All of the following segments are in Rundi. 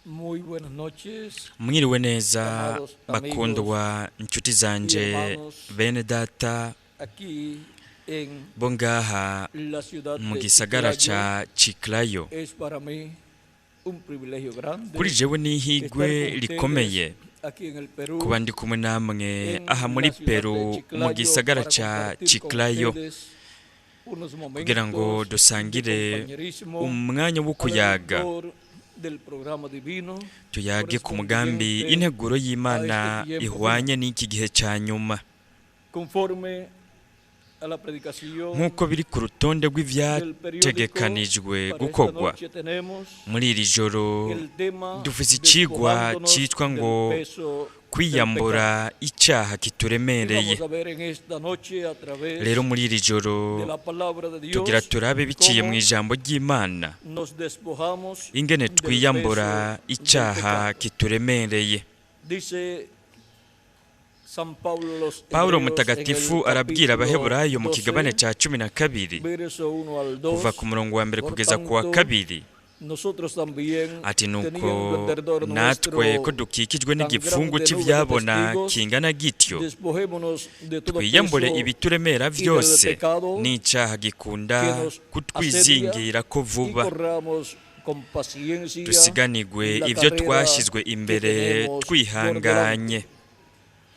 Muy buenas noches, mwiriwe neza amados bakundwa inshuti zanje hermanos, bene data aquí en bo ngaha la ciudad mu de gisagara Chiclayo. ca Chiclayo. Es para mí un privilegio grande Kuri jewe n'ihigwe estar con rikomeye ustedes aquí en el Perú, kuba ndi kumwe namwe en aha muri la ciudad de Peru mu Chiclayo, gisagara para ca compartir con Chiclayo ustedes unos kugira ngo momentos dusangire de compañerismo umwanya wo kuyaga alrededor del programa divino. tuyage ku mugambi correspondiente integuro y'Imana a este tiempo ihwanye n'iki gihe ca nyuma conforme a la predicación nk'uko biri ku rutonde del periódico. rw'ivyategekanijwe Para gukorwa esta noche tenemos muri iri joro el tema dufise icigwa despojándonos citwa ngo del peso kwiyambura icaha del pecado. kituremereye. Vamos a ver en esta noche a través Rero muri iri de joro la palabra de Dios tugira turabe biciye mu cómo ijambo ry'Imana nos despojamos ingene del twiyambura peso del icaha pecado. kituremereye. Dice San Pablo a los Pawulo Hebreos mutagatifu en el arabwira capítulo abaheburayo mu kigabane 12, ca 12 verso 1 al 2. kuva ku murongo wa mbere Por kugeza ku wa tanto, kabiri nosotros también, ati teniendo nuko alrededor natwe ko nuestro dukikijwe tan n'igifungu grande nube de c'ivyabona testigos, kingana gityo despojémonos de todo twiyambure peso ibituremera y del vyose pecado n'icaha gikunda que nos kutwizingira ko y vuba corramos con paciencia dusiganigwe la ivyo carrera twashizwe que imbere tenemos por twihanganye delante.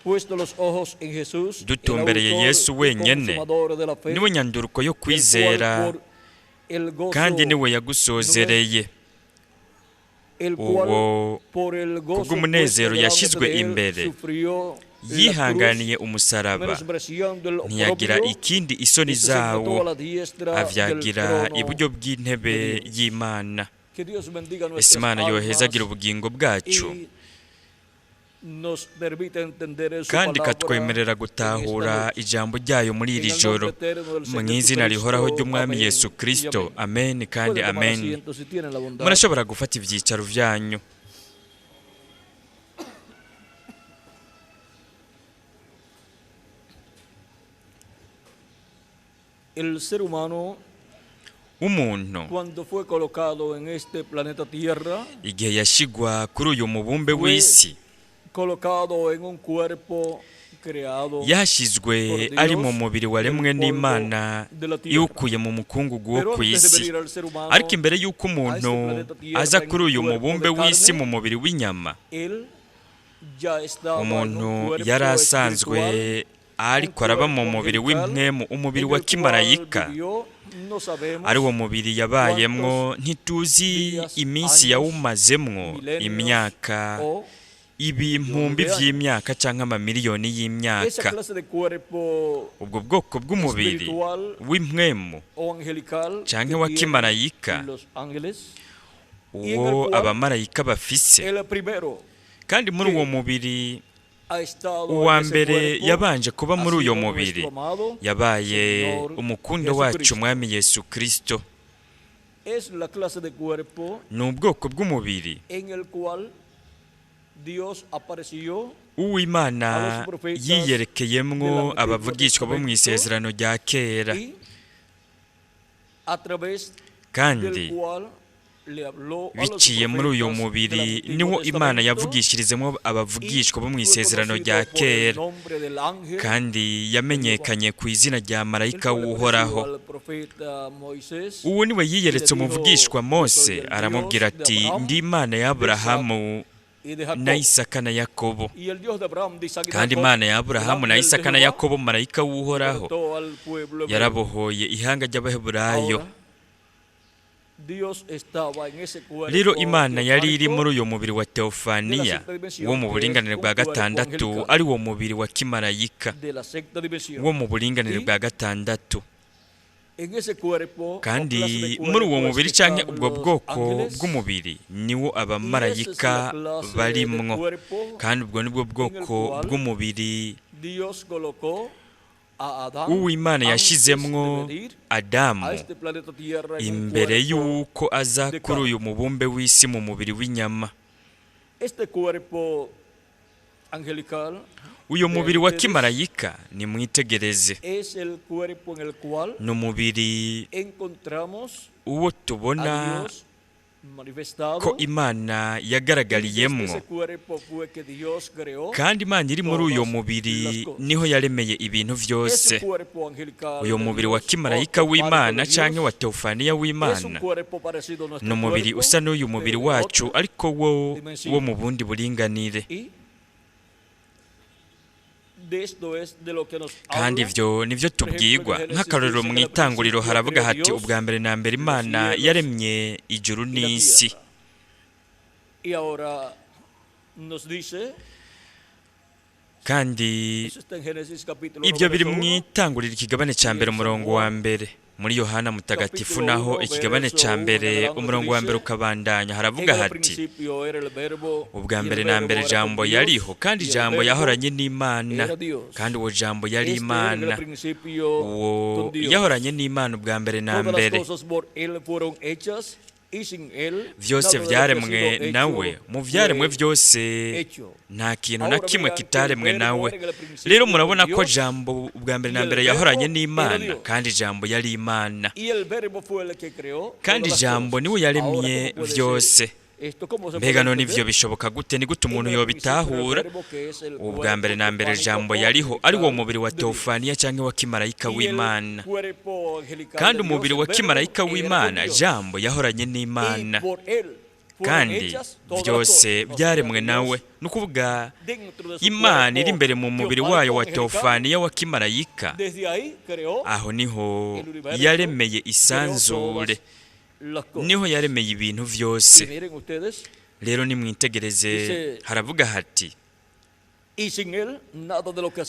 Puesto los ojos en Jesús, el dutumbereye autor Yesu y wenyene consumador de la fe, niwe nyanduruko yo el cual kwizera por el gozo kandi niwe yagusozereye el uwo cual por el gozo kubw'umunezero puesto yashizwe delante de él, imbere sufrió la yihanganiye cruz, umusaraba menospreciando el ntiyagira oprobio, ikindi isoni y se sentó zawo a la diestra del avyagira trono iburyo bw'intebe de Dios. y'Imana. Que Dios bendiga Ese nuestras Imana yohezagira almas ubugingo bwacu y nos permite entender su kandi palabra ikatwemerera en gutahura esta noche. ijambo ryayo muri En iri el joro nombre eterno del mu Señor izina rihoraho Jesucristo, ry'umwami amén Yesu y Kristo. amén. Amen kandi Pueden tomar amen. asiento si tienen la bondad. Murashobora gufata ivyicaro vyanyu. El ser humano, Umuntu cuando fue colocado en este planeta Tierra, igihe yashigwa kuri uyu mubumbe w'isi colocado en un cuerpo creado, yashizwe ari mu mubiri waremwe n'Imana iwukuye mu mukungugu wo pero ku antes de isi. venir al ser humano, Ariko imbere y'uko umuntu aza kuri uyu mubumbe w'isi mu mubiri w'inyama, él ya estaba en umuntu un cuerpo yari asanzwe espiritual, ariko araba mu mubiri w'impwemu, umubiri wa kimarayika. Ari wo mubiri yabayemwo ntituzi iminsi yawumazemwo, imyaka ibihumbi vy'imyaka canke amamiliyoni y'imyaka. Ubwo bwoko bw'umubiri w'impwemu canke wa kimarayika uwo abamarayika bafise, kandi muri uwo mubiri uwa mbere yabanje kuba muri uyo mubiri yabaye umukundo wacu umwami Yesu Kristo. Ni ubwoko bw'umubiri uw'Imana yiyerekeyemwo abavugishwa bo mu isezerano rya kera, kandi biciye muri uyu mubiri niwo Imana yavugishirizemo abavugishwa bo mu isezerano rya kera, kandi yamenyekanye ku izina rya marayika w'uhoraho. Uwo niwe yiyeretse umuvugishwa Mose, aramubwira ati ndi Imana ya Aburahamu na Isaka na Yakobo. Kandi Imana ya Aburahamu na Isaka na Yakobo, marayika w'uhoraho, yarabohoye ihanga ry'Abaheburayo. Rero Imana yari iri muri uyu mubiri wa Teofaniya wo mu buringanire bwa gatandatu, ari wo mubiri wa kimarayika wo mu buringanire bwa gatandatu. Kandi muri uwo mubiri canke ubwo bwoko bw'umubiri niwo abamarayika barimwo, kandi ubwo nibwo bwoko bw'umubiri uw'Imana yashizemwo Adamu imbere y'uko aza kuri uyu mubumbe w'isi mu mubiri w'inyama. Uyu mubiri wa kimarayika nimwitegereze, ni umubiri uwo tubona ko Imana yagaragariyemwo, kandi Imana iri muri uyo mubiri niho yaremeye ibintu vyose. Uyo mubiri wa kimarayika w'Imana canke wa teofaniya w'Imana ni umubiri usa n'uyu mubiri wacu, ariko wo mu bundi buringanire. Kandi ivyo nivyo tubwirwa. Nk'akarorero mu itanguriro haravuga hati ubwa mbere na mbere Imana yaremye ijuru n'isi. Kandi ibyo biri mu itanguriro ikigabane ca mbere umurongo wa mbere. Muri Yohana mutagatifu naho ikigabane ca mbere umurongo wa mbere ukabandanya haravuga hati ubwa mbere na mbere jambo yariho, kandi jambo yahoranye n'Imana, kandi uwo jambo yari Imana. Uwo yahoranye n'Imana ubwa mbere na mbere. Vyose vyaremwe nawe, mu vyaremwe vyose nta kintu na kimwe kitaremwe nawe. Rero murabona ko jambo ubwa mbere na mbere yahoranye n'Imana, kandi jambo yari Imana, kandi jambo niwe yaremye vyose. Mbega none ivyo bishoboka gute? Ni gute umuntu yobitahura? Ubwa mbere na mbere jambo yariho, ari wo mubiri wa teofaniya canke wa kimarayika w'Imana, kandi umubiri wa kimarayika w'Imana jambo yahoranye n'Imana, kandi vyose vyaremwe nawe. Nukuvuga Imana iri imbere mu mubiri wayo wa teofaniya wa kimarayika, aho niho yaremeye isanzure, niho yaremeye ibintu vyose. Rero nimwitegereze haravuga hati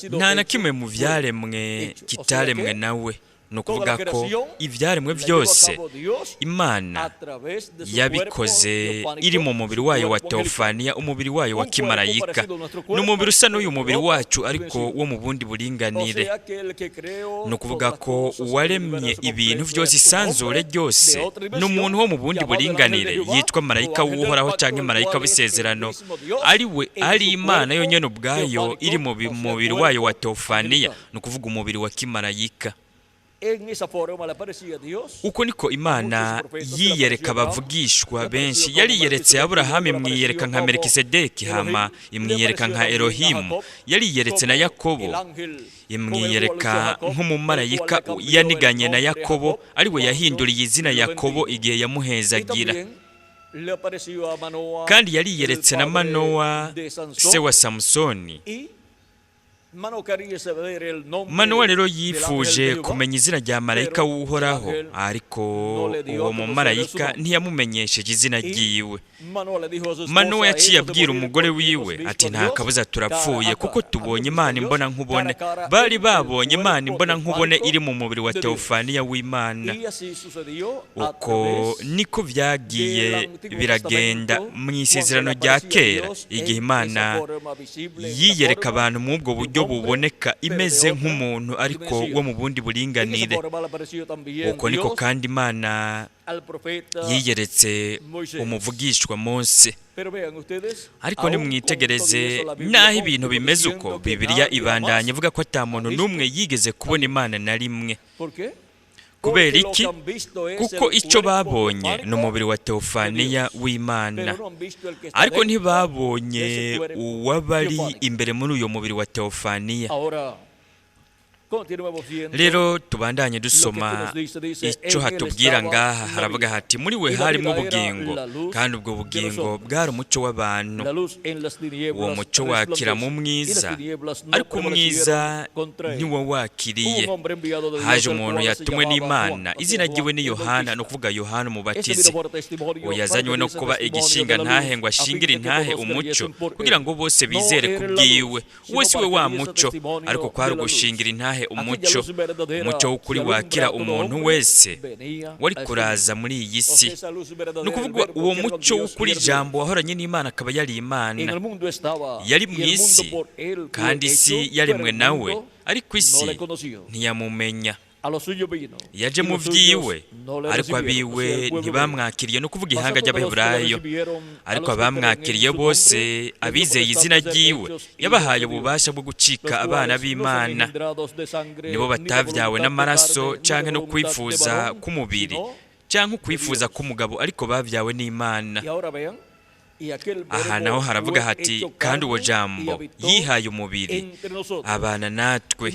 nta na kimwe mu vyaremwe kitaremwe nawe. Nukuvuga ko ivyaremwe vyose Imana yabikoze iri mu mubiri wayo wa teofaniya, umubiri wayo wa kimarayika. Ni umubiri usa n'uyu mubiri wacu, ariko wo mu bundi buringanire. Nukuvuga ko uwaremye ibintu vyose, isanzure ryose, ni umuntu wo mu bundi buringanire yitwa marayika w'Uhoraho canke marayika w'isezerano, ari Imana yonyene ubwayo iri mu mubiri wayo wa teofaniya, nukuvuga umubiri wa kimarayika. Uko niko Imana yiyereka abavugishwa benshi. Yariyeretse Aburahamu, imwiyereka nka Melikisedeki, hama imwiyereka nka Elohimu. Yariyeretse na Yakobo, imwiyereka nk'umumarayika yaniganye na Yakobo, ari we yahinduriye izina Yakobo igihe yamuhezagira. Kandi yariyeretse na Manowa, se wa Samusoni. Manowa rero yifuje kumenya izina rya marayika w'Uhoraho, ariko uwo mumarayika ntiyamumenyesheje izina ryiwe. Manowa yaciye abwira umugore wiwe ati nta kabuza turapfuye, kuko tubonye Imana imbona nkubone. Bari babonye Imana imbona nkubone iri mu mubiri wa teofaniya w'Imana. Uko niko vyagiye biragenda mu isezerano rya kera, igihe Imana yiyereka abantu mu ubwo buryo buboneka imeze nk'umuntu, ariko wo mu bundi buringanire. Uko niko kandi Imana yiyeretse umuvugishwa Mose. Ariko nimwitegereze naho ibintu bimeze uko, Bibiliya ibandanya ivuga ko ata muntu n'umwe yigeze kubona Imana na rimwe. Kubera iki? Kuko ico babonye ni umubiri wa teofaniya w'Imana, ariko ntibabonye uwabari imbere muri uyo mubiri wa teofaniya. Rero tubandanye dusoma ico hatubwira ngaha. Haravuga hati muri we harimwo ubugingo, kandi ubwo bugingo bwari umuco w'abantu. Uwo muco wakira mu mwiza, ariko umwiza ntiwo wakiriye. Haje umuntu yatumwe n'Imana, izina ryiwe ni Yohana, no kuvuga Yohana Umubatizi. Uwo yazanywe no kuba igishinga ntahe ngo ashingire intahe umuco, kugira ngo bose bizere kubwiwe. Uwo si we wa muco, ariko kwari ugushingira intahe umuco w'ukuri wakira umuntu wese wari kuraza muri iyi si. Ni ukuvuga uwo muco w'ukuri jambo wahoranye n'Imana, akaba yari Imana, yari mu isi, kandi isi yaremwe nawe, ariko isi ntiyamumenya. Yaje mu vyiwe, ariko abiwe ntibamwakiriye. No kuvuga ihanga ry'Abaheburayo, ariko abamwakiriye bose, abizeye izina ryiwe, yabahaye ububasha bwo gucika abana b'Imana. Nibo batavyawe n'amaraso canke no kwifuza k'umubiri cyangwa ukwifuza k'umugabo ariko babyawe n'Imana. Aha naho haravuga hati kandi uwo jambo yihaye umubiri abana natwe,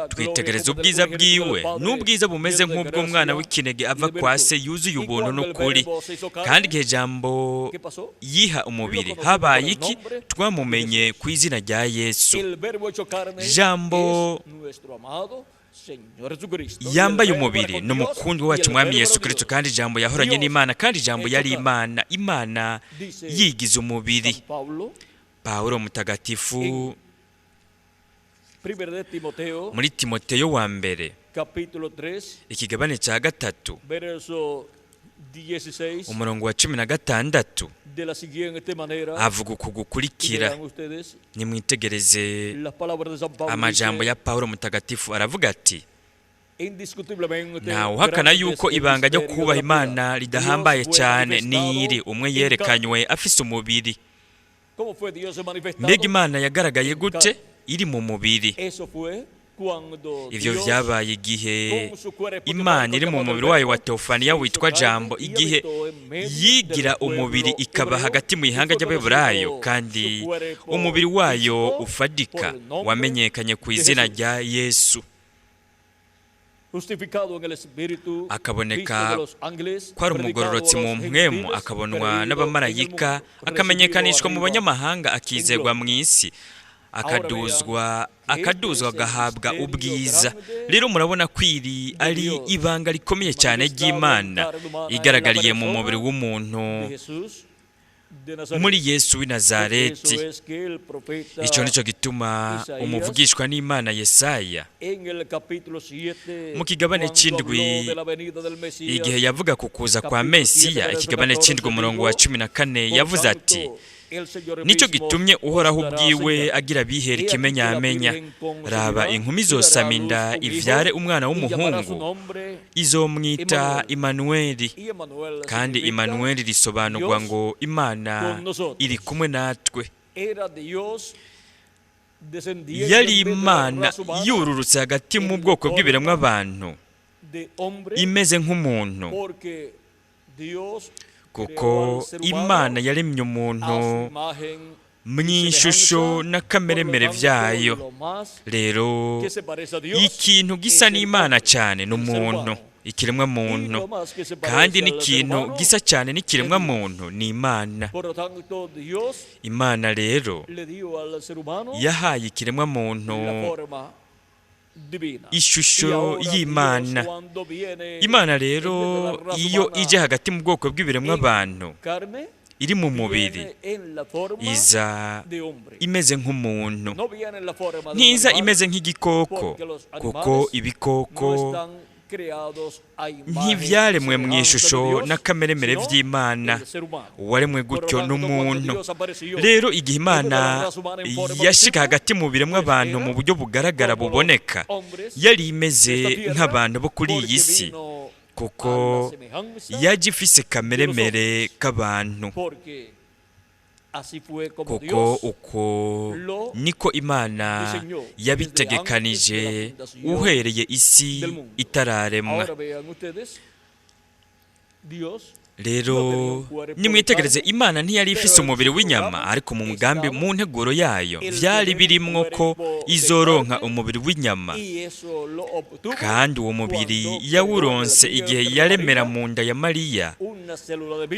twitegereza ubwiza bwiwe n'ubwiza bumeze nk'ubw'umwana w'ikinege ava kwa se yuzuye ubuntu n'ukuri. kandi igihe jambo yiha umubiri habaye iki? Twamumenye ku izina rya Yesu. Jambo yambaye umubiri ni umukundi wacu Mwami Yesu Kristo, kandi jambo yahoranye n'Imana, kandi jambo yari Imana. Imana yigize umubiri. Pawulo mutagatifu muri Timoteyo wa mbere ikigabane cya 3 umurongo wa 16 avuga uku gukurikira. Nimwitegereze amajambo ya Pawulo mutagatifu, aravuga ati ntawe uhakana yuko ibanga ryo kubaha Imana ridahambaye cyane n'iri umwe yerekanywe afise umubiri. Mbega Imana yagaragaye gute? Iri mu mubiri. Ivyo vyabaye igihe Imana iri mu mubiri wayo wa Teofaniya witwa Jambo, igihe yigira umubiri ikaba hagati mu ihanga ry'Abaheburayo, kandi umubiri wayo ufadika wamenyekanye ku izina rya Yesu. Akaboneka ko ari umugororotsi mu mpwemu, akabonwa n'abamarayika, akamenyekanishwa mu banyamahanga, akizerwa mu isi, akaduzwa agahabwa ubwiza. Rero murabona ko iri ari ibanga rikomeye cyane ry'Imana igaragariye mu mubiri w'umuntu muri Yesu w'i Nazareti. Icyo nicyo gituma umuvugishwa n'Imana Yesaya mu kigabane c'indwi, igihe yavuga ku kuza kwa Mesiya, ikigabane c'indwi umurongo wa 14, yavuze ati nicyo gitumye Uhoraho ubwiwe agira abihera ikimenyamenya. Raba inkumi zosama inda ivyare umwana w'umuhungu, izomwita Imanueli. Kandi Imanueli risobanurwa ngo Imana iri kumwe natwe. Yari Imana yururutse hagati mu bwoko bw'ibiremwa abantu, imeze nk'umuntu, kuko Imana yaremye umuntu mu ishusho n'akameremere vyayo. Rero ikintu gisa n'Imana cyane n'umuntu, ikiremwa muntu, kandi n'ikintu gisa cyane n'ikiremwa muntu ni Imana. Imana rero yahaye ikiremwa muntu ishusho y'Imana. Imana rero iyo ije hagati mu bwoko bw'ibiremwa abantu, iri mu mubiri, iza imeze nk'umuntu, ntiza imeze nk'igikoko, kuko ibikoko ntivyaremwe mu ishusho n'akameremere vy'Imana, waremwe gutyo n'umuntu. Rero igihe Imana yashika hagati mu biremwa abantu mu buryo bugaragara buboneka, yari imeze nk'abantu bo kuri iyi si, kuko yaje ifise kameremere k'abantu. Kuko uko niko Imana yabitegekanije uhereye isi itararemwa. Rero nimwitegereze, Imana ntiyari ifise umubiri w'inyama, ariko mu mugambi, mu nteguro yayo vyari birimwo ko izoronka umubiri w'inyama, kandi uwo mubiri yawuronse igihe yaremera mu nda ya Mariya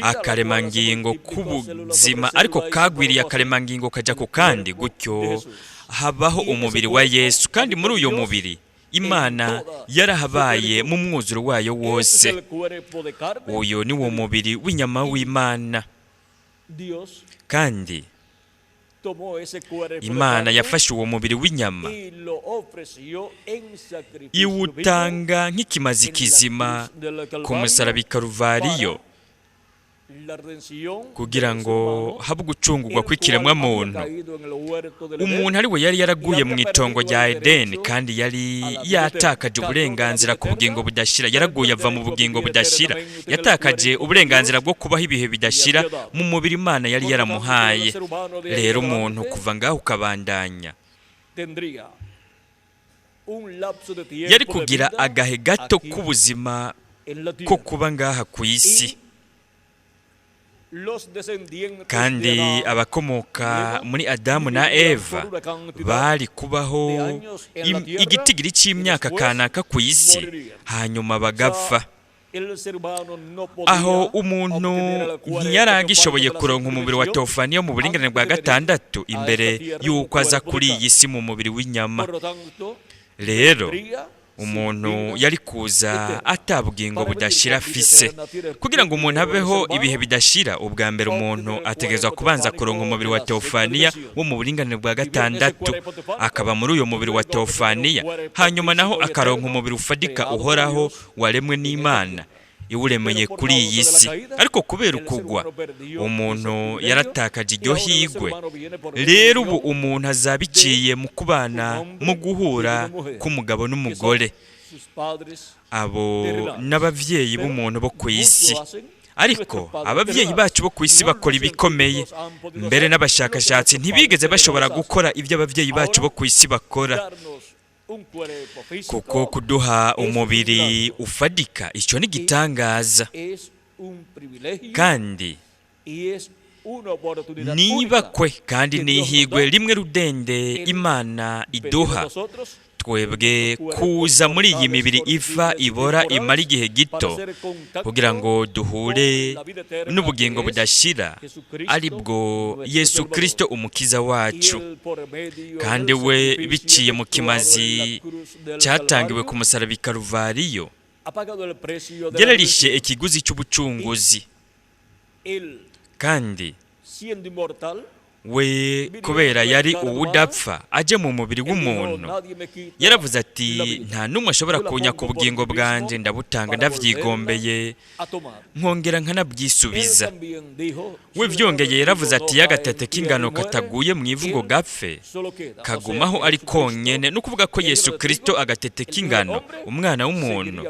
akaremangingo k'ubuzima, ariko kagwiriye akaremangingo kaja ku kandi, gutyo habaho umubiri wa Yesu. Kandi muri uyo mubiri Imana yarahabaye mu mwuzuro wayo wose. Uyo ni wo mubiri w'inyama w'Imana. Kandi Imana yafashe uwo mubiri w'inyama iwutanga nk'ikimazi kizima ku musaraba i Karuvariyo, kugira ngo habe gucungurwa kw'ikiremwa muntu. Umuntu ari we yari yaraguye mu itongo rya Edeni, kandi yari yatakaje uburenganzira ku bugingo budashira. Yaraguye ava mu bugingo budashira, yatakaje uburenganzira bwo kubaho ibihe bidashira mu mubiri Imana yari yaramuhaye. Rero umuntu kuva ngaho ukabandanya yari kugira agahe gato k'ubuzima ko kuba ngaha ku isi, kandi abakomoka muri Adamu na Eva bari kubaho igitigiri cy'imyaka kanaka ku isi hanyuma bagapfa. Aho umuntu ntiyari agishoboye kuronka umubiri wa teofaniya mu buringanire bwa gatandatu imbere y'uko aza kuri iyi si mu mubiri w'inyama. Rero umuntu yari kuza atabugingo budashira afise. Kugira ngo umuntu abeho ibihe bidashira, ubwa mbere umuntu ategerezwa kubanza kuronka umubiri wa teofaniya wo mu buringanire bwa gatandatu, akaba muri uyo mubiri wa teofaniya, hanyuma naho akaronka umubiri ufadika uhoraho waremwe n'Imana iwuremeye kuri iyi si. Ariko kubera ukugwa, umuntu yaratakaje iryo higwe. Rero ubu umuntu azabiciye mu kubana, mu guhura k'umugabo n'umugore. Abo n'abavyeyi b'umuntu bo ku isi. Ariko abavyeyi bacu bo ku isi bakora ibikomeye. Mbere n'abashakashatsi ntibigeze bashobora gukora ibyo abavyeyi bacu bo ku isi bakora. Kuko kuduha umubiri ufadika, icyo ni gitangaza. Kandi nibakwe kandi nihigwe rimwe rudende Imana iduha twebwe kuza muri iyi mibiri iva ibora imara igihe gito, kugira ngo duhure n'ubugingo budashira, ari bwo Yesu Kristo umukiza wacu. Kandi we biciye mu kimazi cyatangiwe ku musaraba i Karuvariyo, yararishe ikiguzi cy'ubucunguzi. Kandi we kubera yari uwudapfa aje mu mubiri w'umuntu, yaravuze ati nta n'umwe ashobora kunyaka ubugingo bwanjye, ndabutanga ndavyigombeye, nkongera nkanabwisubiza. We vyongeye yaravuze ati y'agatete k'ingano kataguye mu ivu ngo gapfe kagumaho ari konyene. N'ukuvuga ko Yesu Kristo agatete k'ingano, umwana w'umuntu,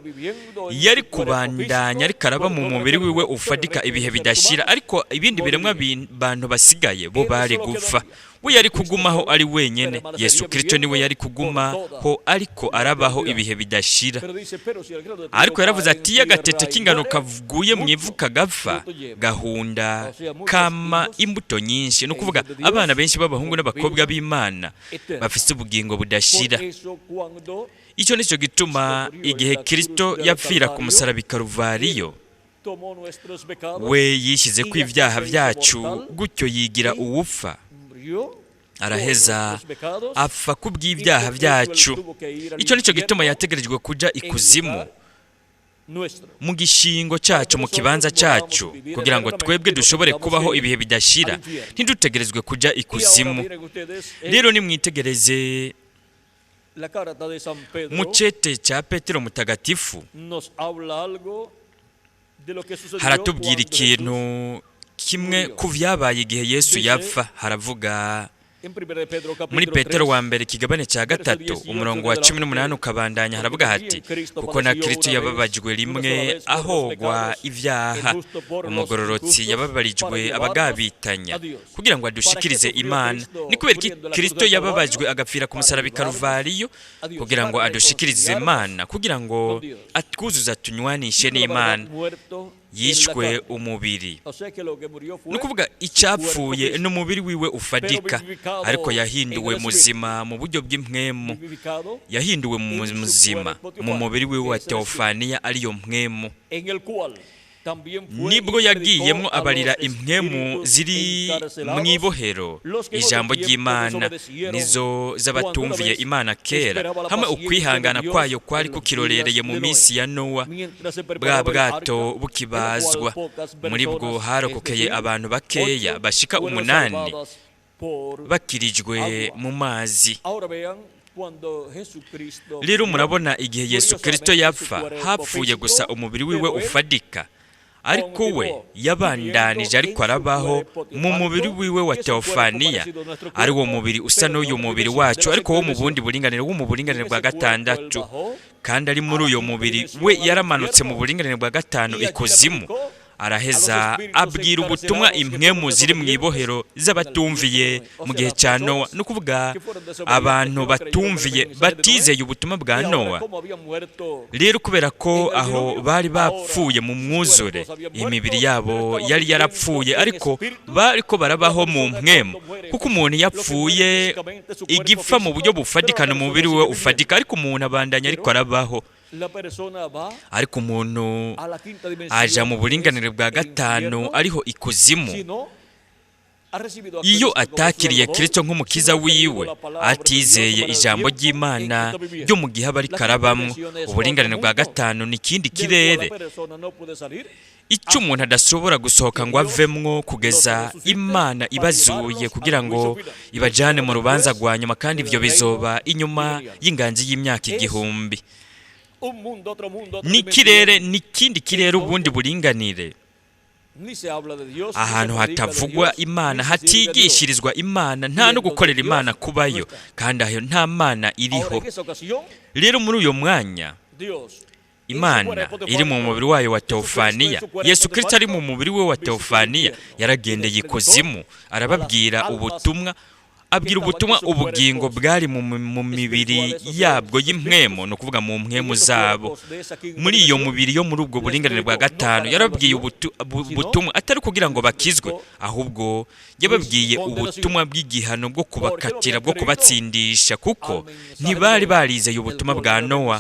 yari kubandanya ariko araba mu mubiri wiwe ufadika ibihe bidashira. Ariko ibindi biremwa bantu basigaye bo bari gupfa. We yari kugumaho ari wenyene. Yesu Kristo niwe yari kugumaho ariko arabaho ibihe bidashira. Ariko yaravuze ati y'agatete k'ingano kavuye mu ivu kagapfa gahunda kama imbuto nyinshi. No kuvuga abana benshi b'abahungu n'abakobwa b'Imana bafite ubugingo budashira. Icyo nicyo gituma igihe Kristo yapfira ku musaraba i Karuvariyo, we yishyize ku ibyaha byacu, gutyo yigira uwupfa, araheza apfa ku bw'ibyaha byacu. Icyo nicyo gituma yategerejwe kuja ikuzimu mu gishingo cyacu, mu kibanza cyacu, kugira ngo twebwe dushobore kubaho ibihe bidashira, ntidutegerezwe kuja ikuzimu. Rero nimwitegereze mu cete cya Petero mutagatifu, haratubwira ikintu kimwe ku vyabaye igihe Yesu yapfa. Haravuga muri Petero wa mbere ikigabane cya 3 umurongo wa 18 ukabandanya, haravuga hati kuko na Kristo yababajwe rimwe ahogwa ivyaha, umugororotsi yababarijwe abagabitanya, kugira ngo adushikirize Imana. Ni kubera ki Kristo yababajwe agapfira ku musaraba i Karuvariyo? Kugira ngo adushikirize Imana, kugira ngo atwuzuza tunywanishe n'Imana. Yishwe umubiri, nukuvuga icyapfuye n'umubiri wiwe ufadika, ariko yahinduwe muzima mu buryo bw'impwemu. Yahinduwe muzima mu mubiri wiwe wa teofaniya, ariyo mpwemu. Nibwo yagiyemo abarira impwemu ziri mu ibohero ijambo ry'Imana, nizo z'abatumviye Imana kera, hamwe ukwihangana kwayo kwari kukirorereye mu minsi ya Nowa, bwa bwato bukibazwa. Muri bwo harokokeye abantu bakeya bashika 8 bakirijwe mu mazi. Rero murabona igihe Yesu Kristo yapfa, hapfuye gusa umubiri wiwe ufadika, ariko we yabandanije ariko arabaho mu mubiri wiwe wa teofaniya, ari wo mubiri usa n'uyu mubiri wacu, ariko wo mu bundi buringanire, wo mu buringanire bwa 6. Kandi ari muri uyo mubiri we yaramanutse mu buringanire bwa 5 ikuzimu, araheza abwira ubutumwa impwemu ziri mu ibohero z'abatumviye mu gihe cya Nowa, ni ukuvuga abantu batumviye batizeye ubutumwa bwa Nowa. Rero kubera ko aho bari bapfuye mu mwuzure, imibiri yabo yari yarapfuye, ariko bariko barabaho mu mpwemu, kuko umuntu yapfuye igipfa mu buryo bufatikana, umubiri we ufatika, ariko umuntu abandanya ariko arabaho. Ariko umuntu aja mu buringanire bwa gatanu, ariho ikuzimu. Iyo atakiriye Kristo nk'umukiza wiwe, atizeye ijambo ry'Imana ryo mu gihe aba ariko arabamwo, uburinganire bwa gatanu ni ikindi kirere icyo umuntu adashobora gusohoka ngo avemwo kugeza Imana ibazuye kugira ngo ibajane mu rubanza rwa nyuma, kandi ibyo bizoba inyuma y'inganji y'imyaka 1000. N'ikirere n'ikindi kirere ubundi buringanire, ahantu hatavugwa Imana, hatigishirizwa Imana, nta no gukorera Imana kubayo, kandi aho nta Mana iriho. Rero muri uyo mwanya Imana iri mu mubiri wayo wa teofaniya, Yesu Kristo ari mu mubiri we wa teofaniya, yaragendeye ikuzimu, arababwira ubutumwa, abwira ubutumwa ubugingo bwari mu mibiri yabwo y'impwemu, no kuvuga mu mpwemu zabo. Muri iyo mubiri yo muri ubwo buringanire bwa gatanu, yarababwiye ubutumwa atari kugira ngo bakizwe, ahubwo yababwiye ubutumwa bw'igihano bwo kubakatira, bwo kubatsindisha, kuko ntibari barizeye ubutumwa bwa Nowa,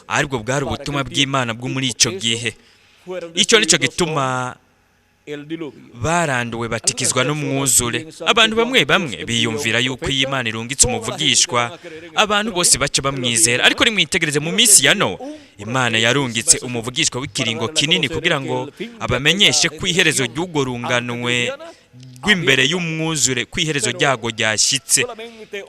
aribwo bwari ubutumwa bw'Imana bwo muri ico gihe. Icyo nico gituma baranduwe batikizwa n'umwuzure. Abantu bamwe biyumvira yuko iyi Imana irungitse umuvugishwa, abantu bose baca bamwizera, ariko nimwitegereze mu minsi ya Nowa, Imana yarungitse umuvugishwa w'ikiringo kinini kugira ngo abamenyeshe ko iherezo ry'urwo runganwe rw'imbere y'umwuzure, ko iherezo ryago ryashyitse.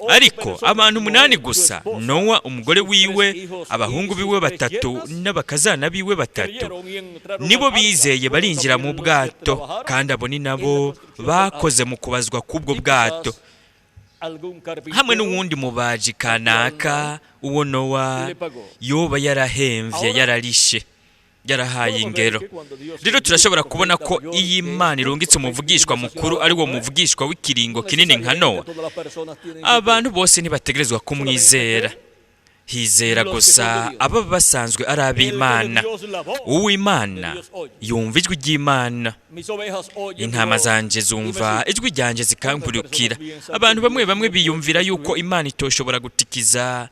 Ariko abantu 8 gusa, Nowa, umugore wiwe, abahungu biwe 3 n'abakazana biwe 3, nibo bizeye barinjira mu bwato, kandi abo ni nabo bakoze mu kubazwa k'ubwo bwato, hamwe n'uwundi mubaji kanaka uwo Nowa yoba yarahemvye, yararishe, yarahaye ingero. Rero turashobora kubona ko iyi Imana irungitse umuvugishwa mukuru, ari wo muvugishwa w'ikiringo kinini nka Nowa. Abantu bose ntibategerezwa kumwizera, hizera gusa aba basanzwe ari ab'Imana. Uw'Imana yumva ijwi ry'Imana, intama zanje zumva ijwi ryanje zikankurikira. Abantu bamwe biyumvira yuko Imana itoshobora gutikiza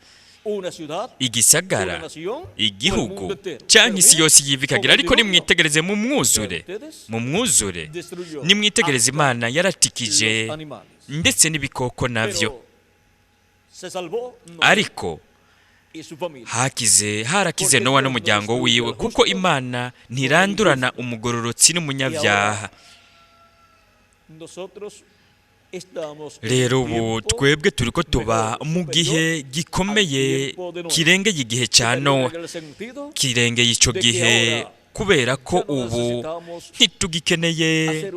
igisagara, igihugu, cyangwa isi yose yivikagira, ariko nimwitegereze mu mwuzure, nimwitegereze Imana yaratikije ndetse n'ibikoko navyo, ariko harakize Nowa n'umuryango wiwe, kuko Imana ntirandurana umugororotsi n'umunyabyaha. Rero ubu twebwe turiko tuba mu gihe gikomeye kirengeye igihe cya Nowa, kirengeye ico gihe, kubera ko ubu ntitugikeneye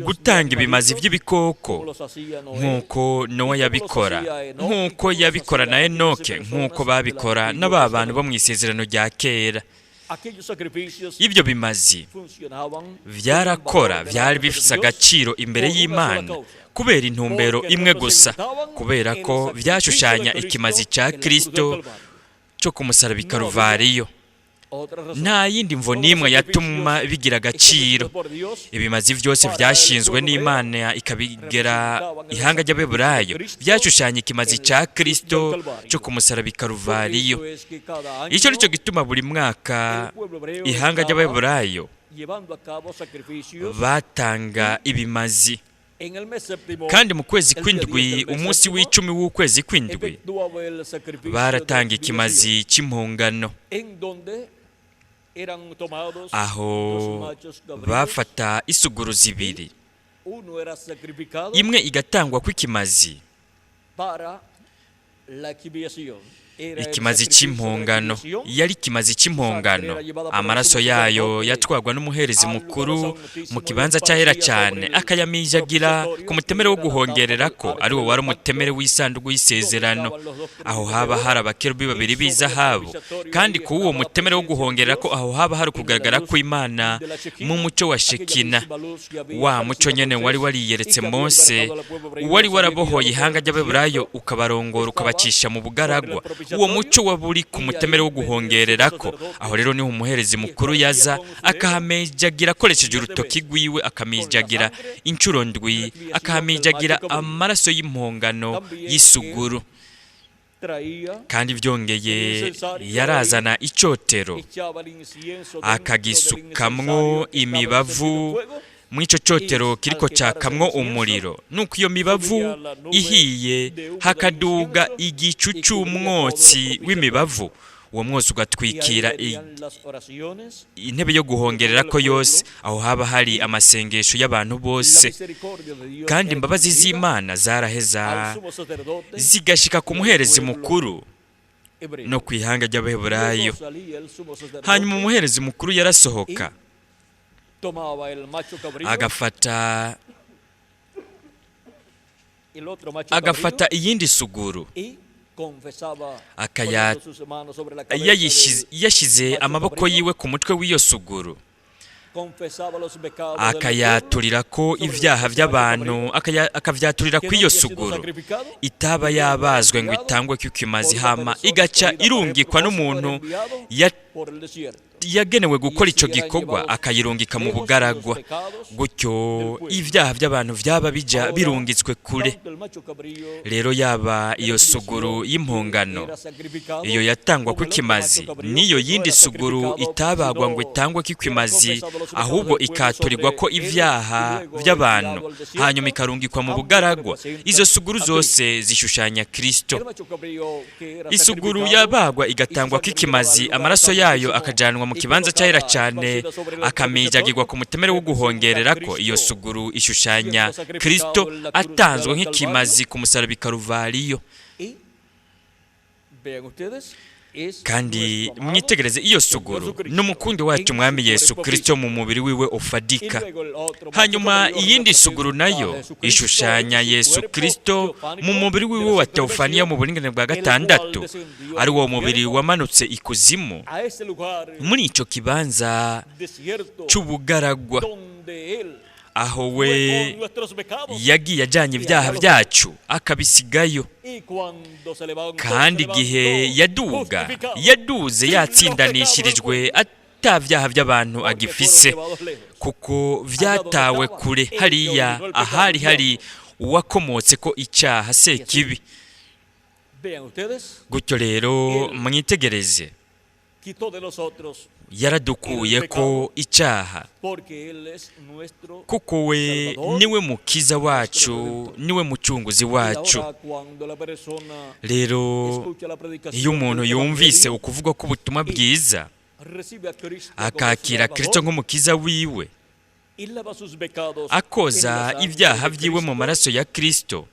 gutanga ibimazi by'ibikoko nk'uko Nowa yabikora, nk'uko yabikora na Enoke, nk'uko babikora n'aba bantu bo mu isezerano rya kera. Ibyo bimazi byarakora, byari bifise agaciro imbere y'Imana kubera intumbero imwe gusa, kubera ko byashushanya ikimazi cya Kristo cyo ku musaraba i Karuvariyo. Nta yindi mvo n'imwe yatuma bigira agaciro. Ibimazi byose byashinzwe n'Imana ikabigera ihanga ry'Abaheburayo, byashushanya ikimazi cya Kristo cyo ku musaraba i Karuvariyo. Icyo nicyo gituma buri mwaka ihanga ry'Abaheburayo batanga ibimazi, kandi mu kwezi kw'indwi, umunsi w'icumi w'ukwezi kw'indwi, baratanga ikimazi cy'impongano, aho bafata isuguru zibiri, imwe igatangwa kw'ikimazi ikimazi cy'impongano. Yari ikimazi cy'impongano. Amaraso yayo yatwagwa n'umuherezi mukuru mu kibanza cyahera cyane, akayamijagira ku mutemere wo guhongerera ko ari wo wari umutemere w'isanduku y'isezerano. Aho haba hari abakerubi babiri b'izahabu, kandi ku uwo mutemere wo guhongerera ko aho haba hari kugaragara ko Imana mu mucyo wa Shekina, wa mucyo nyene wari wariyeretse Mose, wari warabohoye ihanga ry'Abaheburayo ukabarongora ukabacisha mu bugaragwa. Uwo mucyo waburi ku mutemere wo guhongerera ko. Aho rero niho umuherezi mukuru yaza akahamijagira akoresheje urutoki rwiwe, akamijagira inshuro ndwi, akahamijagira amaraso y'impongano y'isuguru. Kandi byongeye yarazana icotero akagisukamwo imibavu mu ico cotero kiriko cakamwo umuriro. Nuko iyo mibavu ihiye hakaduga igicu c'umwotsi w'imibavu. Uwo mwotsi ugatwikira intebe yo guhongerera ko yose. Aho haba hari amasengesho y'abantu bose, kandi imbabazi z'Imana zaraheza zigashika ku muherezi mukuru no ku ihanga ry'Abaheburayo. Hanyuma umuherezi mukuru yarasohoka agafata iyindi suguru, yashyize amaboko yiwe ku mutwe w'iyo suguru, akayaturira ko ibyaha by'abantu, akavyaturira ku iyo suguru. Itaba yabazwe ngo itangwe kw'ikimazi, hama igaca irungikwa n'umuntu yagenewe gukora ico gikorwa, akayirungika mu bugaragwa. Gutyo ibyaha by'abantu byaba bija birungitswe kure. Rero yaba iyo suguru y'impongano, iyo yatangwa kw'ikimazi, niyo yindi suguru itabagwa ngo itangwe kw'ikimazi, ahubwo ikaturirwa ko ibyaha by'abantu, hanyuma ikarungikwa mu bugaragwa. Izo suguru zose zishushanya Kristo. Isuguru yabagwa igatangwa kw'ikimazi, amaraso yayo akajanwa mu kibanza cyahera cyane, akamijagirwa ku mutemere wo guhongerera ko. Iyo suguru ishushanya Kristo atanzwe nk'ikimazi ku musaraba i Karuvariyo. Kandi mwitegereze, iyo suguru n'umukundi wacu Mwami Yesu Kristo mu mubiri wiwe ufadika. Hanyuma iyindi suguru nayo ishushanya Yesu Kristo mu mubiri wiwe wa Teofaniya mu buringanire bwa gatandatu, ari wo mubiri wamanutse ikuzimu, muri ico kibanza c'ubugaragwa, aho we yagiye ajanye ibyaha byacu akabisigayo. Kandi igihe yaduze yatsindanishirijwe, atavyaha by'abantu agifise, kuko vyatawe kure hariya ahari hari uwakomotse ko icyaha Sekibi. Gutyo rero mwitegereze, yaradukuye ko icyaha, kuko we niwe mukiza wacu, niwe mucunguzi wacu. Rero iyo umuntu yumvise ukuvugwa k'ubutumwa bwiza, akakira Kristo nk'umukiza wiwe, akoza ibyaha byiwe mu maraso ya Kristo,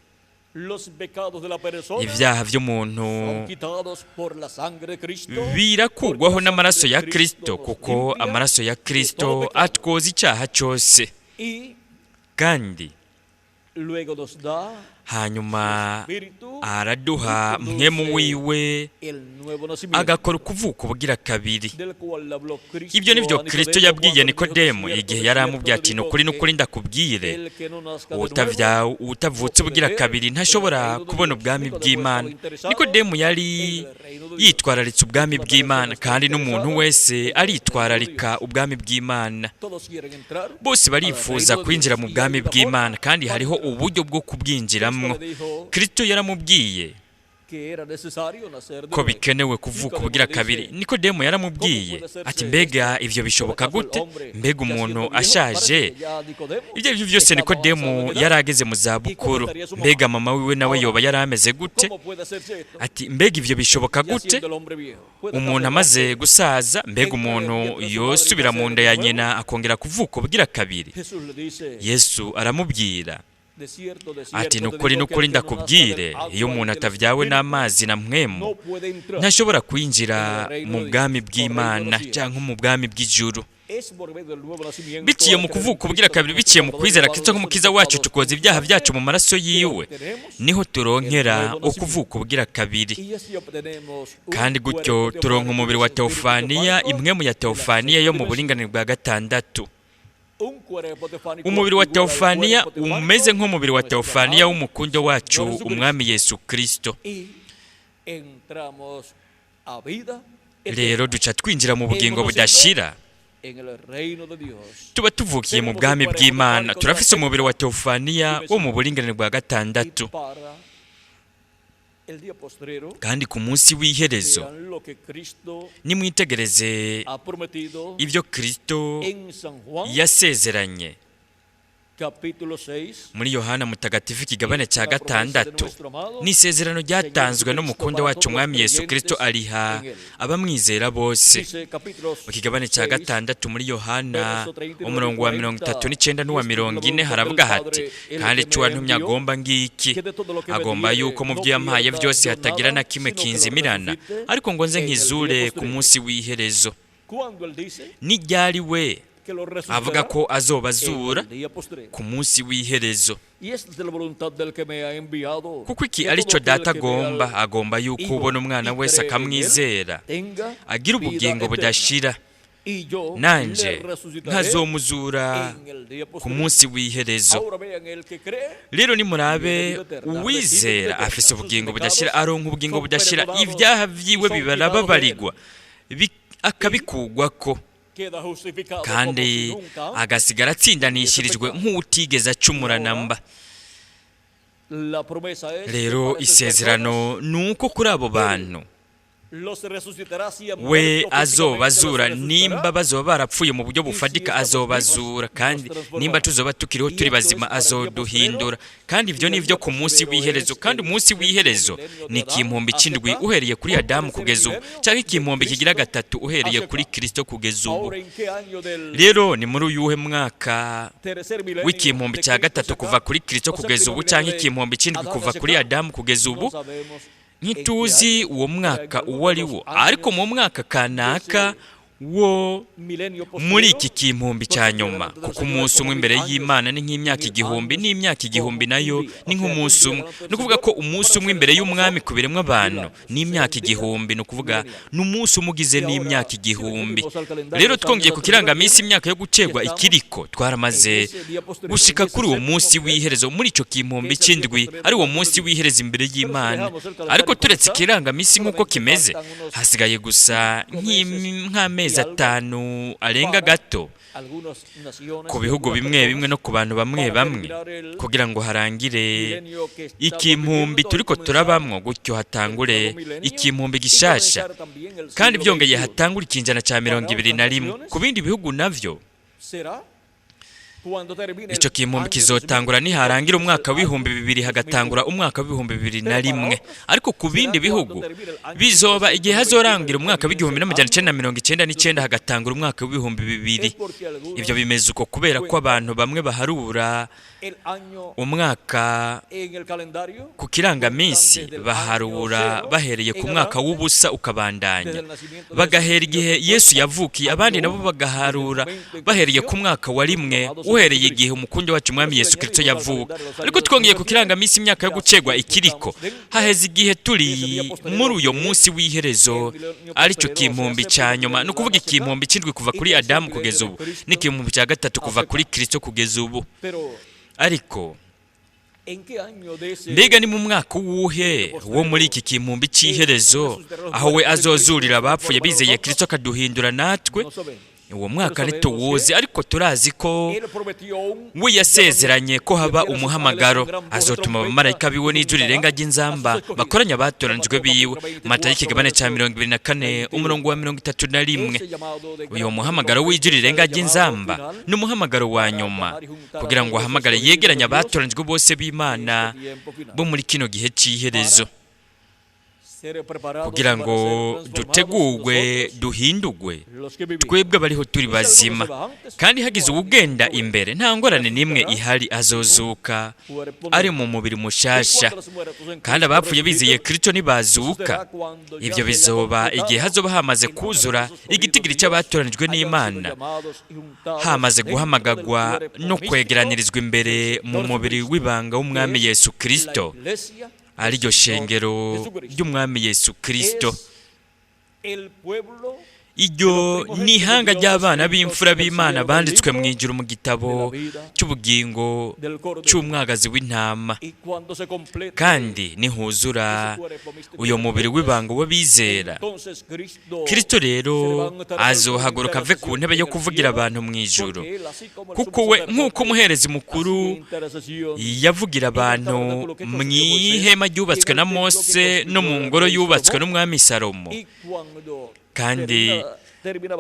ibyaha by'umuntu birakugwaho n'amaraso ya Kristo, kuko amaraso ya Kristo atwoza icyaha cyose. Kandi hanyuma araduha mpwemu wiwe, agakora ukuvuka ubugira kabiri. Ibyo nibyo Kristo yabwiye Nikodemu igihe yari amubwiye ati, nukuri nukuri ndakubwire, utavutse ubugira kabiri ntashobora kubona ubwami bw'Imana. Nikodemu yari yitwararitse ubwami bw'Imana, kandi n'umuntu wese aritwararika ubwami bw'Imana. Bose barifuza kwinjira mu bwami bw'Imana, kandi hariho uburyo bwo kubwinjiramo. Kristo yaramubwiye ko bikenewe kuvuka ubugira kabiri. Nikodemu yaramubwiye ati, mbega ivyo bishoboka gute? Mbega umuntu ashaje? Ibyo arivyo byose Nikodemu yarageze mu zabukuru. Mbega mama wiwe nawe yoba yarameze gute? Ati, mbega ivyo bishoboka gute? Umuntu amaze gusaza, mbega umuntu yosubira mu nda ya nyina akongera kuvuka ubugira kabiri? Yesu aramubwira ati nukuri nukuri ndakubwire, iyo umuntu atavyawe n'amazi na mpwemu ntashobora kwinjira mu bwami bw'Imana cyangwa mu bwami bw'ijuru. Biciye mu kuvuka ubugira kabiri, biciye mu kwizera Kristo nk'umukiza wacu, tukoza ibyaha byacu mu maraso yiwe, niho turonkera ukuvuka ubugira kabiri. Kandi gutyo turonka umubiri wa teofaniya, impwemu ya teofaniya yo mu buringanire bwa gatandatu. Umubiri wa teofaniya umeze nk'umubiri wa teofaniya w'umukundo wacu umwami Yesu Kristo. Rero duca twinjira mu bugingo budashira, tuba tuvukiye mu bwami bw'Imana. Turafise umubiri wa teofaniya wo mu buringanire bwa gatandatu. Kandi ku munsi w'iherezo nimwitegereze ibyo Kristo yasezeranye muri Yohana Mutagatifu ikigabane cya gatandatu. Ni isezerano ryatanzwe n'umukundo wacu umwami Yesu Kristo ariha abamwizera bose. Mu kigabane cya gatandatu muri Yohana umurongo wa 39 n'uwa 40 haravuga hati, kandi cyo wantumye agomba ngiki, agomba yuko mu byo yampaye byose hatagira na kimwe kinzimirana, ariko ngo nze nkizure ku munsi w'iherezo. Ni ryari we avuga ko azobazura ku munsi w'iherezo? Kuko iki ari cyo Data agomba yuko ubona umwana wese akamwizera agira ubugingo budashira, nanje nkazomuzura ku munsi w'iherezo. Rero nimurabe, uwizera afise ubugingo budashira, aronka ubugingo budashira, ibyaha vyiwe bibarababarirwa akabikugwako, kandi agasigara atsindanishirijwe nk'utigeze acumura namba. Rero isezerano nuko kuri abo bantu we azobazura, nimba bazoba barapfuye mu buryo bufadika azobazura, kandi nimba tuzoba tukiriho turi bazima azoduhindura. Kandi ibyo ni byo ku munsi w'iherezo. Kandi umunsi w'iherezo ni ikimpumbi c'indwi uhereye kuri Adamu kugeza ubu, cyangwa ikimpumbi kigira gatatu uhereye kuri Kristo kugeza ubu. Rero ni muri uyuhe mwaka w'ikimpumbi cya gatatu kuva kuri Kristo kugeza ubu, cyangwa ikimpumbi c'indwi kuva kuri Adamu kugeza ubu? Ntituzi uwo mwaka uwo ari wo, ariko mu mwaka kanaka wo muri iki kimpumbi cya nyuma, kuko umunsi umwe imbere y'Imana ni nk'imyaka igihumbi, n'imyaka igihumbi nayo ni nk'umunsi umwe. Ni ukuvuga ko umunsi umwe imbere y'umwami ku biremwa abantu ni imyaka igihumbi, ni ukuvuga n'umunsi umwe ugize n'imyaka igihumbi. Rero twongeye ku kirangaminsi imyaka yo gucegwa ikiriko, twaramaze gushika kuri uwo munsi w'iherezo, muri ico kimpumbi c'indwi, ari uwo munsi w'iherezo imbere y'Imana. Ariko turetse ikirangaminsi nk'uko kimeze, hasigaye gusa nk'amezi 5 arenga gato ku bihugu bimwe bimwe no ku bantu bamwe bamwe, kugira ngo harangire ikimpumbi turiko turabamwo, gutyo hatangure ikimpumbi gishasha. Kandi byongeye hatangura ikinjana ca 21. Ku bindi bihugu navyo ico kimpumbi kizotangura niharangira umwaka w'ibihumbi 2000, hagatangura umwaka w'ibihumbi 2001. Ariko ku bindi bihugu bizoba igihe hazorangira umwaka w'igihumbi n'amajana 1999, hagatangura umwaka w'ibihumbi 2000. Ibyo bimeze uko kubera ko abantu bamwe baharura umwaka ku kirangaminsi, baharura bahereye ku mwaka w'ubusa ukabandanya, bagahera igihe Yesu yavukiye. Abandi nabo bagaharura bahereye ku mwaka wa rimwe uhereye igihe umukundo wacu umwami Yesu Kristo yavuka. Ariko twongeye ku kirangaminsi imyaka yo gucegwa ikiriko, haheze igihe turi muri uyo munsi w'iherezo, aricyo kimpumbi cya nyuma. Ni ukuvuga ikimpumbi c'indwi kuva kuri Adamu kugeza ubu, n'ikimpumbi cya gatatu kuva kuri Kristo kugeza ubu. Ariko mbega ni mu mwaka uwuhe wo muri iki kimpumbi c'iherezo, aho we azozurira abapfuye bizeye Kristo akaduhindura natwe? Uwo mwaka ntituwuzi, ariko turazi ko we yasezeranye ko haba umuhamagaro, azotuma abamarayika biwe n'ijuru rirenga ry'inzamba bakoranya abatoranijwe biwe. Matayo ikigabane ca 24 umurongo wa 31. Uyo muhamagaro w'ijuru rirenga ry'inzamba ni umuhamagaro wa nyuma, kugira ngo ahamagare yegeranya abatoranijwe bose b'Imana bo muri kino gihe c'iherezo. kugira ngo dutegurwe duhindugwe twebwe abariho turi bazima, kandi hagize uwugenda imbere nta ngorane n'imwe ihari, azozuka ari mu mubiri mushasha, kandi abapfuye bizeye Kristo nibazuka, ibyo bizoba igihe hazoba hamaze kuzura igitigiri cy'abatoranijwe n'Imana, hamaze guhamagagwa no kwegeranirizwa imbere mu mubiri w'ibanga w'Umwami Yesu Kristo, ariryo shengero ry'Umwami Yesu Kristo. Iryo ni ihanga ry'abana b'imfura b'Imana banditswe mu ijuru mu gitabo cy'ubugingo cy'umwagazi w'intama, kandi nihuzura uyo mubiri w'ibanga w'abizera, Kristo rero azohaguruka ave ku ntebe yo kuvugira abantu mu ijuru, kuko we nk'uko umuherezi mukuru yavugira abantu mu ihema ryubatswe na Mose no mu ngoro yubatswe n'Umwami Salomo, kandi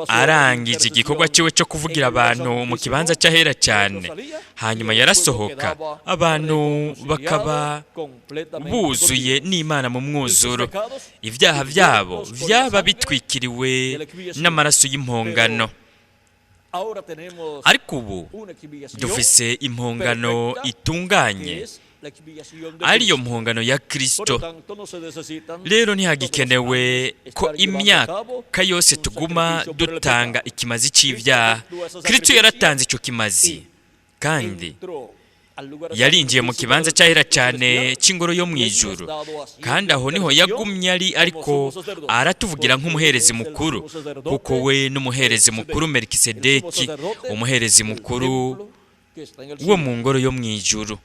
arangije igikorwa cyiwe cyo kuvugira abantu mu kibanza cy'ahera cyane, hanyuma yarasohoka, abantu bakaba buzuye n'Imana mu mwuzuro, ibyaha byabo byaba bitwikiriwe n'amaraso y'impongano. Ariko ubu dufise impongano itunganye, ariyo mpongano ya Kristo. Rero ntihagikenewe ko imyaka yose tuguma dutanga ikimazi cy'ibyaha. Kristo yaratanze icyo kimazi, kandi yarinjiye mu kibanza cyahera cyane cy'ingoro yo mu ijuru, kandi aho niho yagumye ari, ariko aratuvugira nk'umuherezi mukuru, kuko we n'umuherezi mukuru Melikisedeki, umuherezi mukuru wo mu ngoro yo mu ijuru.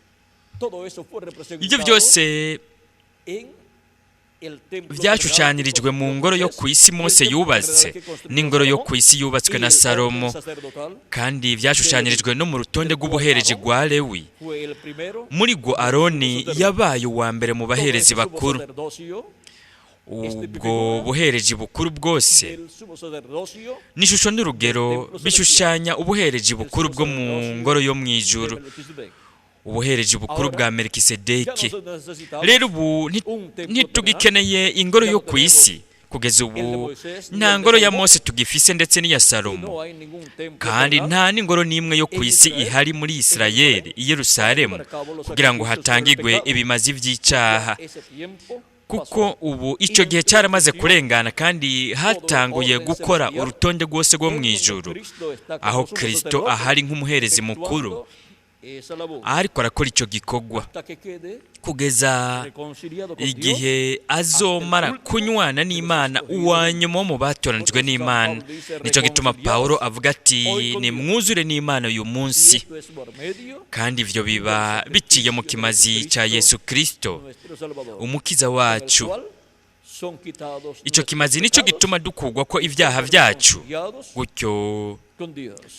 Ibyo byose byashushanyirijwe mu ngoro yo ku isi Mose yubatse, n'ingoro yo ku isi yubatswe na Salomo, kandi byashushanyirijwe no mu rutonde rw'ubuhereji rwa Lewi. Muri rwo Aroni yabaye uwa mbere mu baherezi bakuru. Ubwo buhereji bukuru bwose n'ishusho n'urugero bishushanya ubuhereji bukuru bwo mu ngoro yo mu ijuru, ubuhereji bukuru bwa Melikisedeki. Rero ubu ntitugikeneye ingoro yo ku isi. Kugeza ubu nta ngoro ya Mose tugifise ndetse n'iya Salomo, kandi nta n'ingoro n'imwe yo ku isi ihari muri Isirayeli, i Yerusalemu, kugira ngo hatangirwe ibimazi by'icyaha, kuko ubu icyo gihe cyaramaze kurengana, kandi hatanguye gukora urutonde rwose rwo mu ijuru, aho Kristo ahari nk'umuherezi mukuru, ariko arakora icyo gikorwa kugeza igihe azomara kunywana n'Imana, uwa nyuma wo mu batoranijwe n'Imana. Nicyo gituma Pawulo avuga ati nimwuzure n'Imana uyu munsi, kandi ibyo biba biciye mu kimazi cya Yesu Kristo, umukiza wacu. Icyo kimazi nicyo gituma dukugwa ko ibyaha byacu, gutyo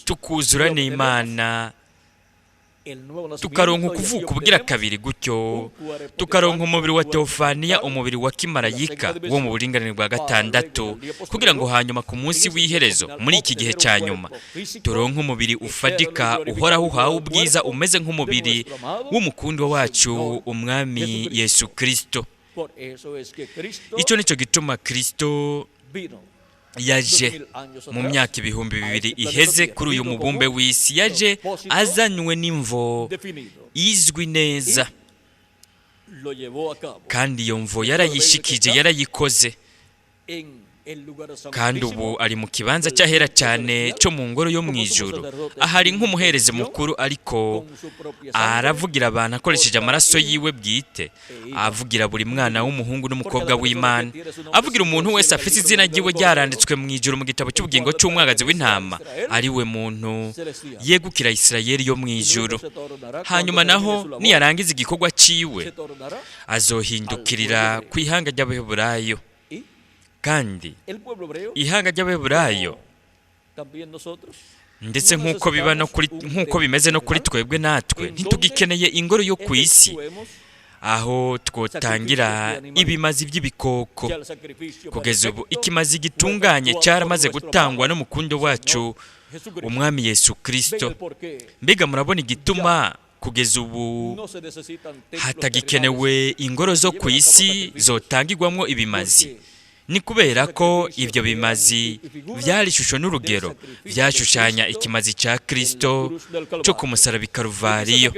tukuzura n'Imana, tukaronka ukuvuka ubugira kabiri, gutyo tukaronka umubiri wa Teofaniya, umubiri wa kimarayika wo mu buringanire bwa gatandatu, kugira ngo hanyuma ku munsi w'iherezo muri iki gihe cya nyuma turonka umubiri ufatika uhoraho uhawe ubwiza, umeze nk'umubiri w'umukundwa wacu Umwami Yesu Kristo. Icyo nicyo gituma Kristo yaje mu myaka 2000 iheze kuri uyu mubumbe w'isi, yaje azanywe n'imvo izwi neza, kandi iyo mvo yarayishikije, yarayikoze, kandi ubu ari mu kibanza cy'ahera cyane cyo mu ngoro yo mu ijuru, ahari nk'umuherezi mukuru, ariko aravugira abantu akoresheje amaraso yiwe bwite, avugira buri mwana w'umuhungu n'umukobwa w'Imana, avugira umuntu wese afite izina ryiwe ryaranditswe mu ijuru mu gitabo cy'ubugingo cy'umwagazi w'intama, ari we muntu yegukira Isirayeli yo mu ijuru. Hanyuma naho niyarangiza igikorwa cyiwe, azohindukirira ku ihanga ry'Abaheburayo, kandi ihanga ry'Abaheburayo ndetse nk'uko bimeze no kuri twebwe, natwe ntitugikeneye ingoro yo ku isi aho twotangira ibimazi by'ibikoko. Kugeza ubu ikimazi gitunganye cyaramaze gutangwa n'umukundo wacu Umwami Yesu Kristo. Mbega murabona igituma kugeza ubu hatagikenewe ingoro zo ku isi zotangirwamo ibimazi. Ni kubera ko ibyo bimazi byari ishusho n'urugero byashushanya ikimazi cya Kristo cyo ku musaraba i Karuvariyo.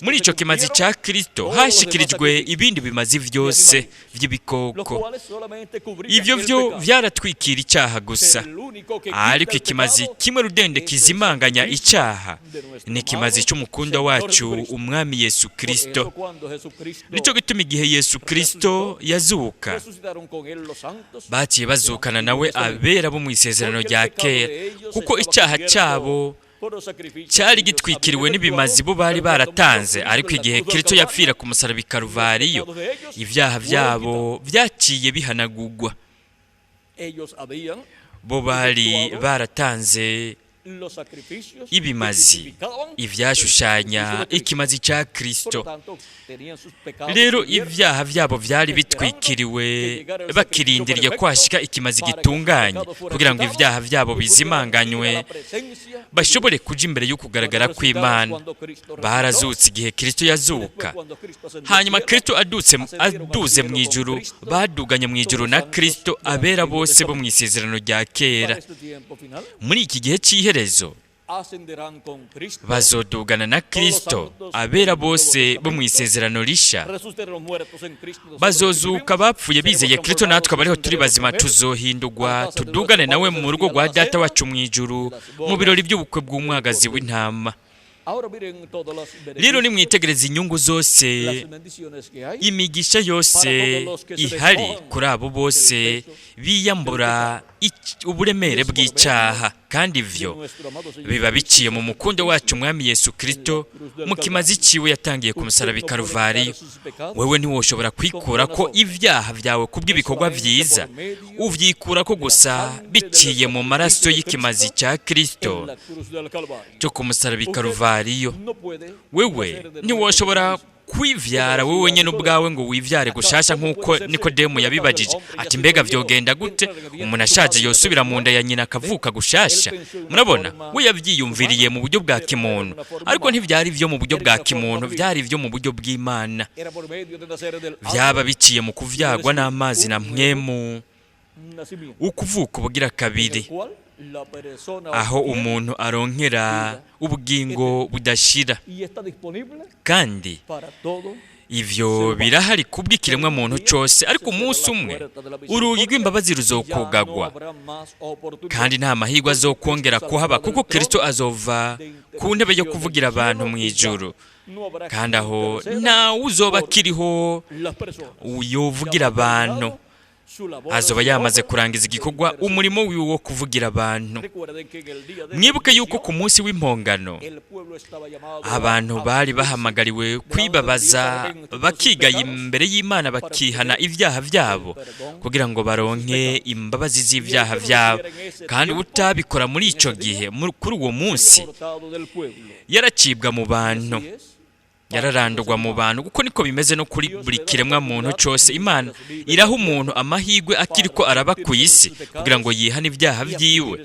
Muri icyo kimazi cya Kristo hashikirijwe ibindi bimazi byose by'ibikoko. Ibyo byo byaratwikira icyaha gusa, ariko ikimazi kimwe rudende kizimanganya icyaha ni ikimazi cy'umukunda wacu umwami Yesu Kristo. Nicyo gituma igihe Yesu Kristo yazuka, baciye bazukana nawe abera bo mu isezerano rya kera, kuko icyaha cyabo cyari gitwikiriwe n'ibimazi bo bari baratanze. Ariko igihe Kristo yapfira ku musaraba i Karuvariyo, ibyaha byabo byaciye bihanagurwa. Bo bari baratanze ibimazi ibyashushanya ikimazi cya Kristo. Rero ibyaha byabo byari bitwikiriwe bakirindiriye kwashika ikimazi gitunganye, kugira ngo ibyaha byabo bizimanganywe bashobore kuja imbere yo kugaragara kw'Imana. Barazutse igihe Kristo yazuka, hanyuma Kristo aduze mu ijuru, baduganye mu ijuru na Kristo abera bose bo mu isezerano rya kera. Muri iki gihe cy'iherezo bazodugana na Kristo abera bose bo mu isezerano risha. Bazozuka bapfuye bizeye Kristo, natwe abariho turi bazima tuzohindurwa tudugane nawe mu rugo rwa Data wacu mu ijuru, mu birori by'ubukwe bw'umwagazi w'intama. Rero nimwitegereze inyungu zose, imigisha yose ihari kuri abo bose biyambura uburemere bw'icyaha, kandi ivyo biba biciye mu mukundo wacu umwami Yesu Kristo, mu kimazi ciwe yatangiye ku musaraba i Karuvariyo. Wewe ntiwoshobora kwikura ko ibyaha byawe kubw'ibikorwa byiza, uvyikura ko gusa biciye mu maraso y'ikimazi cya Kristo cyo ku musaraba i Karuvariyo. Wewe ntiwoshobora kwivyara wewe nyene ubwawe ngo wivyare gushasha, nk'uko Nikodemu yabibajije ati mbega vyogenda gute umuntu ashaje yosubira mu nda ya nyina akavuka gushasha? Murabona, we yavyiyumviriye mu buryo bwa kimuntu, ariko ntivyari vyo mu buryo bwa kimuntu, vyari vyo mu buryo bw'Imana. Vyaba biciye mu kuvyagwa n'amazi na mpwemu, ukuvuka ubugira kabiri, aho umuntu aronkera ubugingo budashira. Kandi ivyo birahari kubw'ikiremwa muntu cyose, ariko umunsi umwe urugi rw'imbabazi ruzokugagwa, kandi nta mahirwe azokongera kuhaba, kuko Kristo azova ku ntebe yo kuvugira abantu mu ijuru, kandi aho ntawe uzoba akiriho yovugira abantu. Azoba yamaze kurangiza igikorwa, umurimo wiwe wo kuvugira abantu. Mwibuke yuko ku munsi w'impongano abantu bari bahamagariwe kwibabaza, bakigaya imbere y'Imana, bakihana ibyaha byabo kugira ngo baronke imbabazi z'ibyaha byabo. Kandi utabikora muri ico gihe, kuri uwo munsi, yaracibwa mu bantu, yararandurwa mu bantu, kuko niko bimeze no kuri buri kiremwa muntu cyose. Imana iraha umuntu amahirwe akiriko araba ku isi kugira ngo yihane ibyaha byiwe,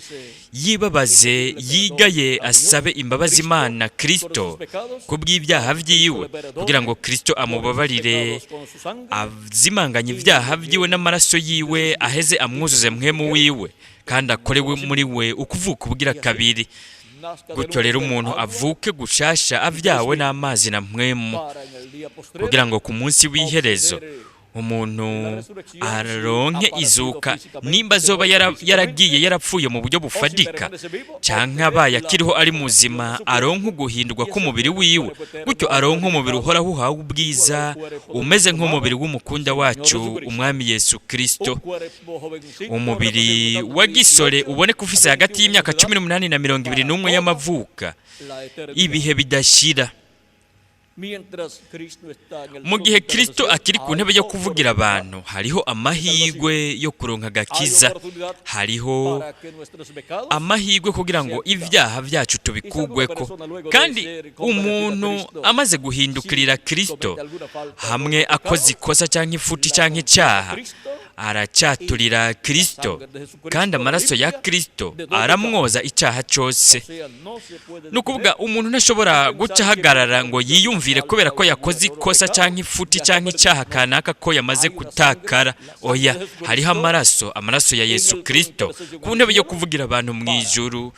yibabaze, yigaye, asabe imbabazi Imana Kristo kubw'ibyaha byiwe, kugira ngo Kristo amubabarire, azimanganye ibyaha byiwe n'amaraso yiwe, aheze amwuzuze mpwemu wiwe, kandi akorewe muri we ukuvuka ubugira kabiri. Gutyo rero umuntu avuke gushasha avyawe n'amazi na mpwemu, kugira ngo ku munsi w'iherezo umuntu aronke izuka, nimba azoba yaragiye yarapfuye mu buryo bufadika, canke abaye akiriho ari muzima, aronke uguhindurwa k'umubiri wiwe, gutyo aronke umubiri uhoraho uhawe ubwiza, umeze nk'umubiri w'umukunda wacu umwami Yesu Kristo. Umubiri wa gisore uboneka ufise hagati y'imyaka 18 na 21 y'amavuka, ibihe bidashira. Mu gihe Kristo akiri ku ntebe yo kuvugira abantu, hariho amahirwe yo kuronka agakiza, hariho amahirwe kugira ngo ibyaha byacu tubikugweko. Kandi umuntu amaze guhindukirira Kristo, hamwe akoze ikosa cyangwa ifuti cyangwa icyaha, aracyaturira Kristo, kandi amaraso ya Kristo aramwoza icyaha cyose. Ni ukuvuga umuntu ntashobora guca ahagarara ngo yiyumvire kubera ko yakoze ikosa cyangwa ifuti cyangwa icyaha kanaka ko yamaze gutakara. Oya, hariho amaraso ya Yesu Kristo ku ntebe yo kuvugira abantu mu ijuru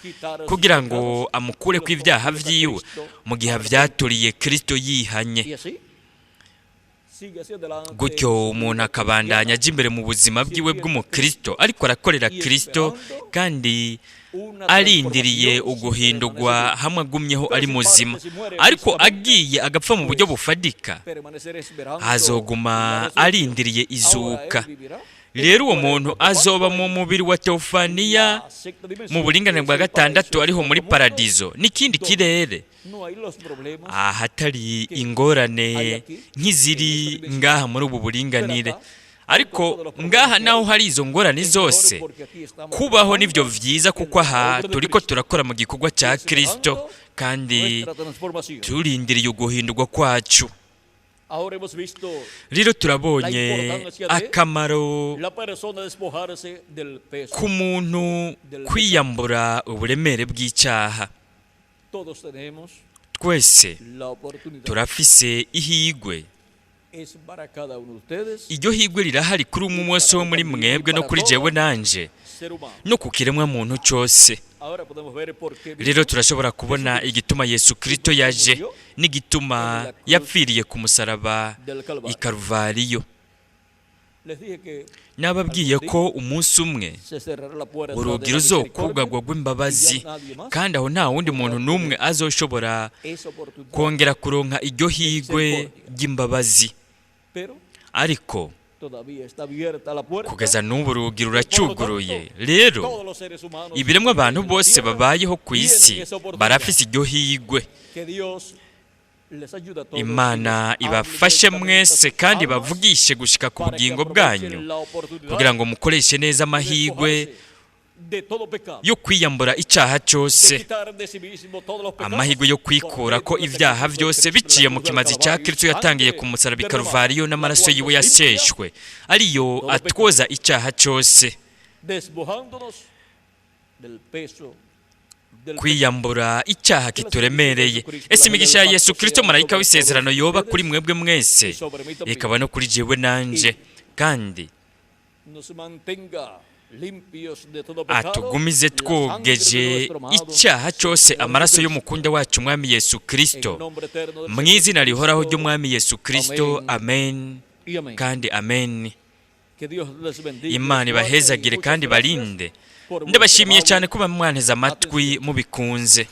kugira ngo amukure ku ibyaha byiwe mu gihe avyaturiye Kristo yihanye. Gutyo umuntu akabandanya ajya imbere mu buzima bwiwe bw'umukristo, ariko arakorera Kristo kandi arindiriye uguhindurwa hamwe agumyeho ari muzima. Ariko agiye agapfa mu buryo bufadika, azoguma arindiriye izuka. Rero uwo muntu azoba mu mubiri wa teofaniya mu buringanire bwa gatandatu, ariho muri paradizo n'ikindi kirere, ahatari ingorane nk'iziri ngaha muri ubu buringanire. Ariko ngaha naho hari izo ngorane zose, kubaho nibyo vyiza, kuko aha turiko turakora mu gikorwa cya Kristo kandi turindiriye uguhindurwa kwacu. Rero turabonye akamaro ku muntu kwiyambura uburemere bw'icyaha. Twese turafise ihigwe. Iryo higwe rirahari kuri umwe wese wo muri mwebwe no kuri jewe nanje no ku kiremwa muntu cyose. Rero turashobora kubona igituma Yesu Kristo yaje n'igituma yapfiriye ku musaraba i Karuvariyo. Nababwiye ko umunsi umwe urugi ruzokugagwa rw'imbabazi, kandi aho nta wundi muntu n'umwe azoshobora kongera kuronka iryo higwe ry'imbabazi. Ariko kugeza n'ubu urugi ruracyuguruye. Rero ibiremwa abantu bose babayeho ku isi barafise iryo higwe. Imana ibafashe mwese kandi bavugishe gushika ku bugingo bwanyu kugira ngo mukoreshe neza amahigwe yo kwiyambura icyaha cyose, amahigwe yo kwikura ko ibyaha byose biciye mu kimazi cya Kristo yatangiye ku musaraba i Karuvariyo n'amaraso yiwe yaseshwe, ariyo atwoza icyaha cyose. Kwiyambura icyaha kituremereye. Ese imigisha ya Yesu Kristo marayika w'isezerano yoba kuri mwebwe mwese, ikaba no kuri jewe nanje, kandi atugumize twogeje icyaha cyose amaraso y'umukunda wacu Umwami Yesu Kristo, mu izina rihoraho ry'Umwami Yesu Kristo. Amen kandi amen. Imana ibahezagire kandi barinde. Ndabashimiye cyane kuba mwanteze amatwi mubikunze.